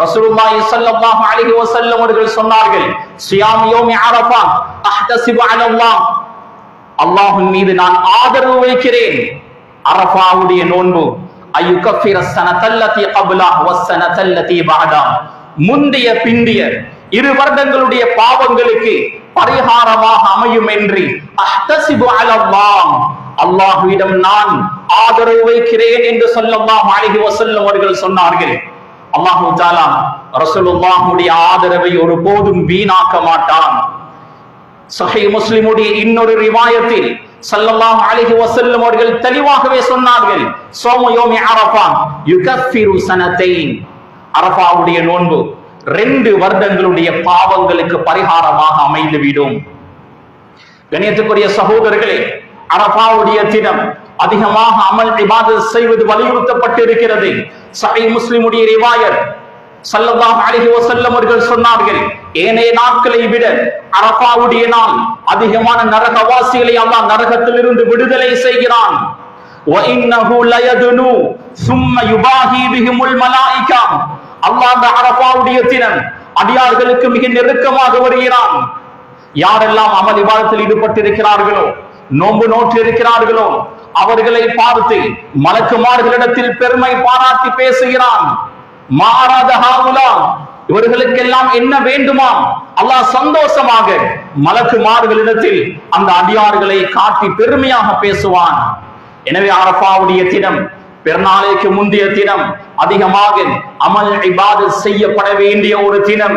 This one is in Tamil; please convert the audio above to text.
ரசூலுல்லாஹி ஸல்லல்லாஹு அலைஹி வஸல்லம் அவர்கள் சொன்னார்கள், சியாம் யௌமி அரஃபா அஹ்தஸிபு அலல்லாஹ், அல்லாஹ்வின் மீது நான் ஆதரவு வைக்கிறேன், அரஃபாவுடைய நோன்பு அயுகஃபிர ஸனத்தல்லதி கப்லஹ வஸ்ஸனத்தல்லதி பஅதஹ, முந்தைய பிந்திய 2 வருடங்களுடைய பாவங்களுக்கு பரிகாரமாக அமையும் என்று அஹ்தஸிபு அலல்லாஹ், அல்லாஹ்விடம் நான் ஆதரவு வைக்கிறேன் என்று ஸல்லல்லாஹு அலைஹி வஸல்லம் அவர்கள் சொன்னார்கள். அல்லாஹ் தஆலா ரசூலுல்லாஹ்வுடைய ஆதரவை ஒருபோதும் வீணாக்க மாட்டான். சஹீஹ் முஸ்லிமுடைய இன்னொரு ரிவாயத்தில் ஸல்லல்லாஹு அலைஹி வஸல்லம் அவர்கள் தெளிவாகவே சொன்னார்கள், ஸௌமு யௌமி அரஃபா யுகஃபிரு ஸனத்தைன், அரஃபாவுடைய நோன்பு 2 வருடங்களுடைய பாவங்களுக்கு பரிகாரமாக அமைந்துவிடும். கண்ணியத்துக்குரிய சகோதரர்களே, அரஃபாவுடைய தினம் அதிகமாக அமல் இபாதத் செய்வது வலியுறுத்தப்பட்டிருக்கிறது. சஹீஹ் முஸ்லிமுடைய ரிவாயத் ஸல்லல்லாஹு அலைஹி வஸல்லம் அவர்கள் சொன்னார்கள், ஏனைய நாட்களை விட அரஃபாவுடைய நாள் அதிகமான நரகவாசிகளை அல்லாஹ் நரகத்திலிருந்து விடுதலை செய்கிறான். وَإِنَّهُ لَيَدْنُو ثُمَّ يُبَاهِي بِهِمُ الْمَلَائِكَةُ, அல்லாஹ் அந்த அரஃபாவுடைய தினம் அடியார்களுக்கு மிக நெருக்கமாக வருகிறான். யாரெல்லாம் அமல் இபாதத்தில் ஈடுபட்டிருக்கிறார்களோ, நோன்பு நோற்று இருக்கிறார்களோ, அவர்களை பார்த்து மலக்குமார்களிடத்தில் பெருமை பாராட்டி பேசுகிறான். இவர்களுக்கெல்லாம் என்ன வேண்டுமா, அல்லாஹ் சந்தோஷமாக மலக்குமார்களிடத்தில் அந்த அடியார்களை காட்டி பெருமையாக பேசுவான். எனவே அரஃபாவுடைய தினம், பெருநாளைக்கு முந்தைய தினம் அதிகமாக அமல் இபாதத் செய்யப்பட வேண்டிய ஒரு தினம்.